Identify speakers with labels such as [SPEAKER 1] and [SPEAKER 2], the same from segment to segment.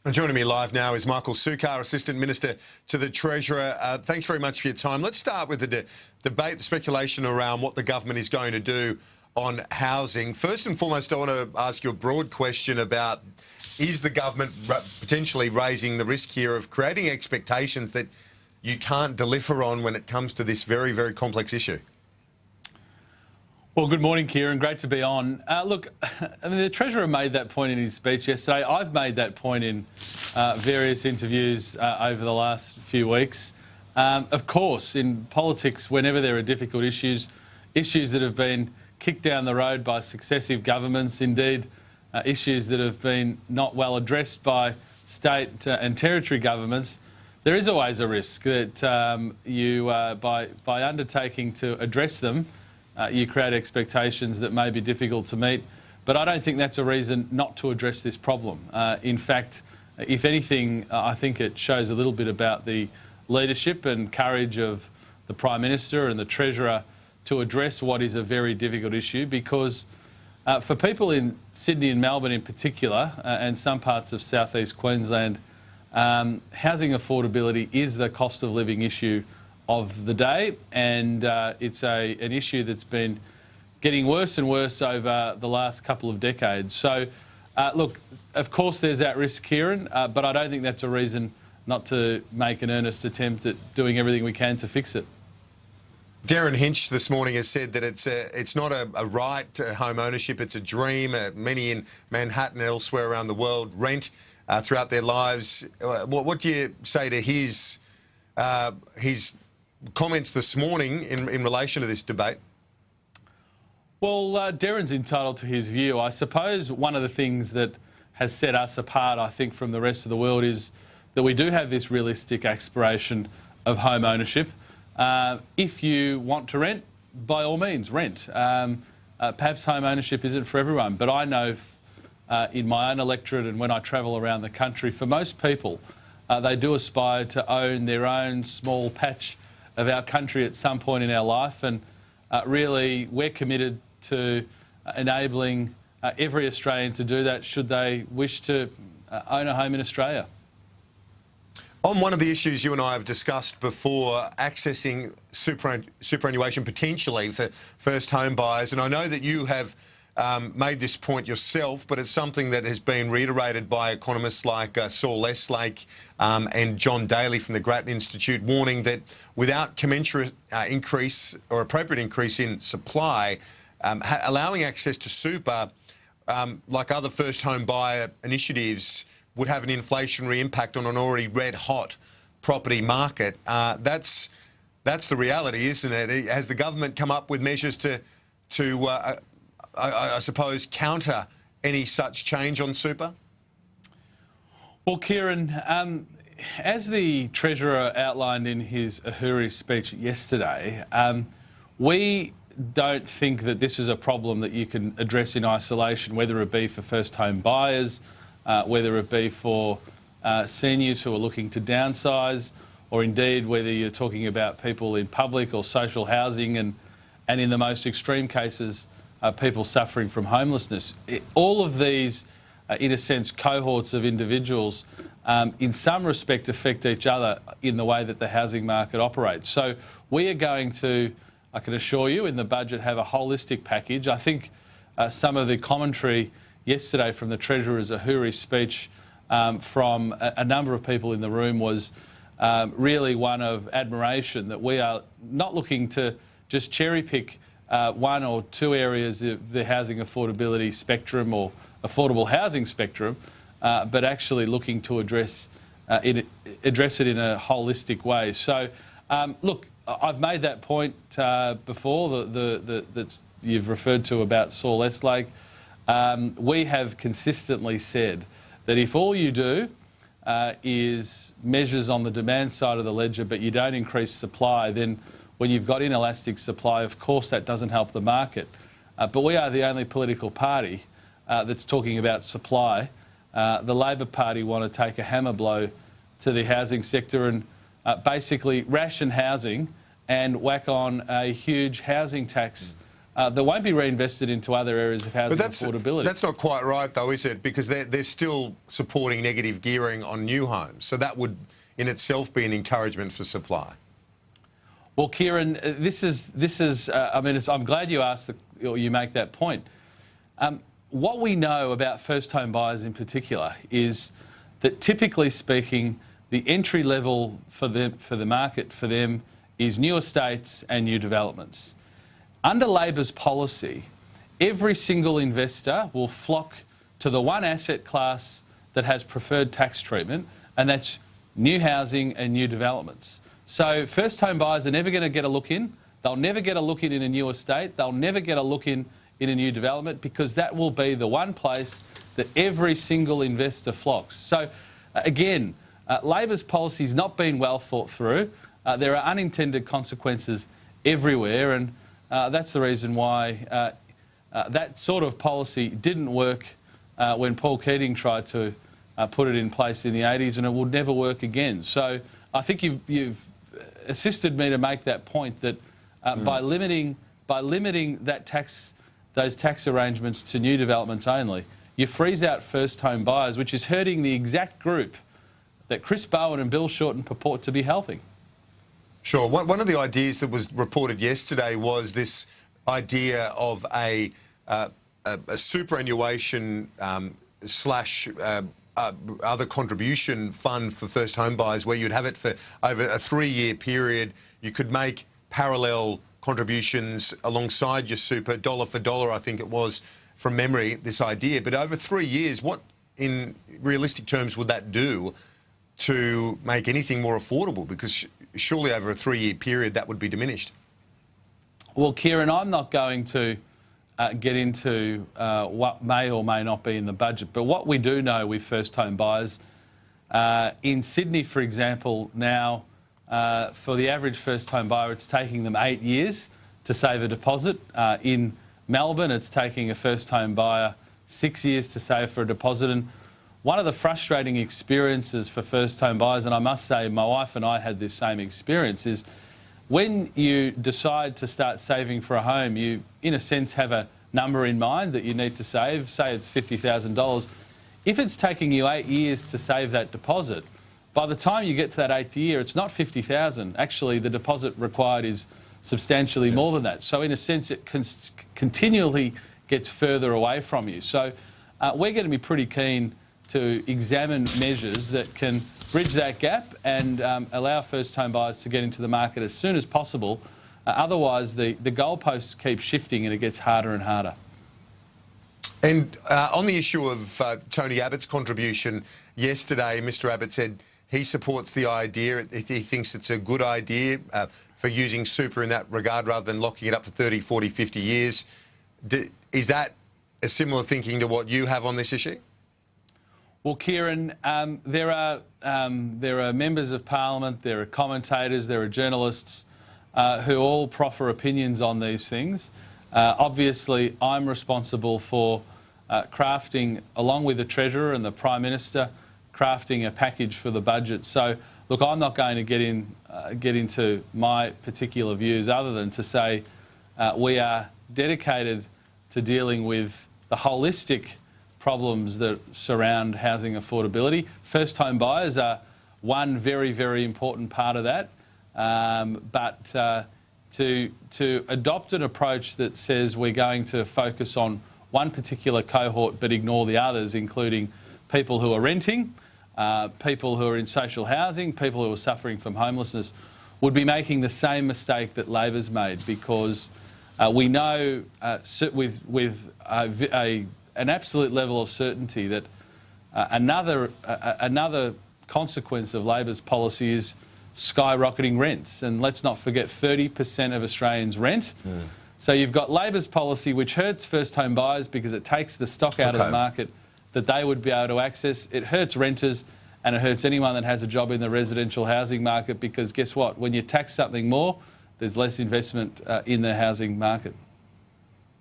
[SPEAKER 1] And joining me live now is Michael Sukar, Assistant Minister to the Treasurer. Thanks very much for your time. Let's start with the debate, the speculation around what the government is going to do on housing. First and foremost, I want to ask you a broad question about, is the government potentially raising the risk here of creating expectations that you can't deliver on when it comes to this very, very complex issue?
[SPEAKER 2] Well, good morning, Kieran. Great to be on. Look, I mean, the Treasurer made that point in his speech yesterday. I've made that point in various interviews over the last few weeks. Of course, in politics, whenever there are difficult issues that have been kicked down the road by successive governments, indeed issues that have been not well addressed by state and territory governments, there is always a risk that by undertaking to address them, you create expectations that may be difficult to meet. But I don't think that's a reason not to address this problem. In fact, if anything, I think it shows a little bit about the leadership and courage of the Prime Minister and the Treasurer to address what is a very difficult issue, because for people in Sydney and Melbourne in particular, and some parts of southeast Queensland, housing affordability is the cost of living issue of the day, and it's an issue that's been getting worse and worse over the last couple of decades. So, look, of course there's that risk, Kieran, but I don't think that's a reason not to make an earnest attempt at doing everything we can to fix it.
[SPEAKER 1] Darren Hinch this morning has said that it's not a right to home ownership, it's a dream. Many in Manhattan and elsewhere around the world rent throughout their lives. What do you say to his comments this morning in relation to this debate?
[SPEAKER 2] Well, Darren's entitled to his view. I suppose one of the things that has set us apart, I think, from the rest of the world is that we do have this realistic aspiration of home ownership. If you want to rent, by all means, rent. Perhaps home ownership isn't for everyone, but I know in my own electorate and when I travel around the country, for most people, they do aspire to own their own small patch of our country at some point in our life, and really we're committed to enabling every Australian to do that should they wish to own a home in Australia.
[SPEAKER 1] On one of the issues you and I have discussed before, accessing superannuation potentially for first home buyers, and I know that you have made this point yourself, but it's something that has been reiterated by economists like Saul Estlake and John Daly from the Grattan Institute, warning that without commensurate increase or appropriate increase in supply, allowing access to super, like other first home buyer initiatives, would have an inflationary impact on an already red-hot property market. That's the reality, isn't it? Has the government come up with measures to I suppose, counter any such change on super?
[SPEAKER 2] Well, Kieran, as the Treasurer outlined in his Uhuru speech yesterday, we don't think that this is a problem that you can address in isolation, whether it be for first home buyers, whether it be for seniors who are looking to downsize, or indeed whether you're talking about people in public or social housing, and in the most extreme cases, people suffering from homelessness. All of these, in a sense, cohorts of individuals, in some respect affect each other in the way that the housing market operates. So we are going to, I can assure you, in the budget have a holistic package. I think some of the commentary yesterday from the Treasurer's Uhuru speech from a number of people in the room was really one of admiration, that we are not looking to just cherry pick one or two areas of the housing affordability spectrum or affordable housing spectrum, but actually looking to address it in a holistic way. So, look, I've made that point before that you've referred to about Saul Estlake. We have consistently said that if all you do is measures on the demand side of the ledger, but you don't increase supply, then when you've got inelastic supply, of course that doesn't help the market. But we are the only political party that's talking about supply. The Labor Party want to take a hammer blow to the housing sector and basically ration housing and whack on a huge housing tax that won't be reinvested into other areas of housing
[SPEAKER 1] But
[SPEAKER 2] affordability.
[SPEAKER 1] that's not quite right, though, is it? Because they're still supporting negative gearing on new homes. So that would in itself be an encouragement for supply.
[SPEAKER 2] Well, Kieran, this is. I mean, I'm glad you asked or you make that point. What we know about first home buyers in particular is that typically speaking, the entry level for the market for them is new estates and new developments. Under Labor's policy, every single investor will flock to the one asset class that has preferred tax treatment, and that's new housing and new developments. So first home buyers are never going to get a look in. They'll never get a look in a new estate. They'll never get a look in a new development, because that will be the one place that every single investor flocks. So again, Labor's policy has not been well thought through. There are unintended consequences everywhere, and that's the reason why that sort of policy didn't work when Paul Keating tried to put it in place in the 80s, and it would never work again. So I think you've assisted me to make that point that by limiting those tax arrangements to new developments only, you freeze out first home buyers, which is hurting the exact group that Chris Bowen and Bill Shorten purport to be helping.
[SPEAKER 1] Sure. One of the ideas that was reported yesterday was this idea of a superannuation slash other contribution fund for first home buyers, where you'd have it for over a 3-year period. You could make parallel contributions alongside your super, dollar for dollar, I think it was, from memory, this idea. But over 3 years, what in realistic terms would that do to make anything more affordable? Because surely over a 3-year period that would be diminished.
[SPEAKER 2] Well, Kieran, I'm not going to get into what may or may not be in the budget, but what we do know with first home buyers, in Sydney, for example, now for the average first home buyer, it's taking them 8 years to save a deposit. In Melbourne, it's taking a first home buyer 6 years to save for a deposit. And one of the frustrating experiences for first home buyers, and I must say my wife and I had this same experience, is when you decide to start saving for a home, you, in a sense, have a number in mind that you need to save. Say it's $50,000. If it's taking you 8 years to save that deposit, by the time you get to that 8th year, it's not $50,000. Actually, the deposit required is substantially more than that. So in a sense, it continually gets further away from you. So we're going to be pretty keen to examine measures that can bridge that gap and allow first home buyers to get into the market as soon as possible. Otherwise, the goalposts keep shifting and it gets harder and harder.
[SPEAKER 1] And on the issue of Tony Abbott's contribution yesterday, Mr Abbott said he supports the idea. He thinks it's a good idea for using super in that regard rather than locking it up for 30, 40, 50 years. Is that a similar thinking to what you have on this issue?
[SPEAKER 2] Well, Kieran, there are members of Parliament, there are commentators, there are journalists who all proffer opinions on these things. Obviously, I'm responsible for crafting, along with the Treasurer and the Prime Minister, crafting a package for the budget. So, look, I'm not going to get into my particular views other than to say we are dedicated to dealing with the holistic problems that surround housing affordability. First home buyers are one very, very important part of that. But to adopt an approach that says we're going to focus on one particular cohort but ignore the others, including people who are renting, people who are in social housing, people who are suffering from homelessness, would be making the same mistake that Labor's made, because we know with an absolute level of certainty that another consequence of Labor's policy is skyrocketing rents. And let's not forget, 30% of Australians rent. So you've got Labor's policy, which hurts first home buyers because it takes the stock out of the market that they would be able to access. It hurts renters, and it hurts anyone that has a job in the residential housing market, because guess what? When you tax something more, there's less investment in the housing market.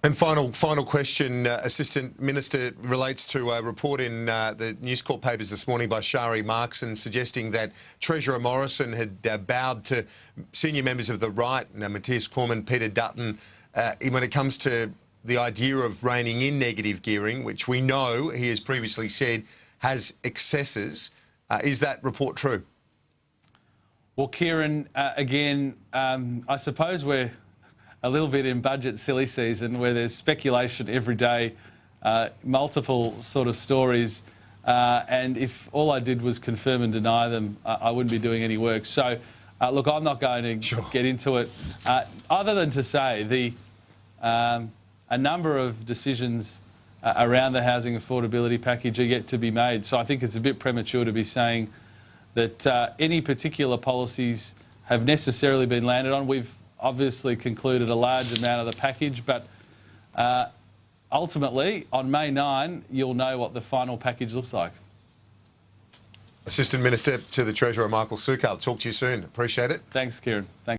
[SPEAKER 1] And final question, Assistant Minister, relates to a report in the News Corp papers this morning by Shari Markson suggesting that Treasurer Morrison had bowed to senior members of the right, Matthias Cormann, Peter Dutton, when it comes to the idea of reining in negative gearing, which we know he has previously said has excesses. Is that report true?
[SPEAKER 2] Well, Kieran, again, I suppose we're a little bit in budget silly season where there's speculation every day, multiple sort of stories, and if all I did was confirm and deny them, I wouldn't be doing any work. So, look, I'm not going to get into it, other than to say a number of decisions around the housing affordability package are yet to be made. So I think it's a bit premature to be saying that any particular policies have necessarily been landed on. We've obviously concluded a large amount of the package, but ultimately, on May 9, you'll know what the final package looks like.
[SPEAKER 1] Assistant Minister to the Treasurer, Michael Sukkar. Talk to you soon. Appreciate it.
[SPEAKER 2] Thanks, Kieran. Thanks.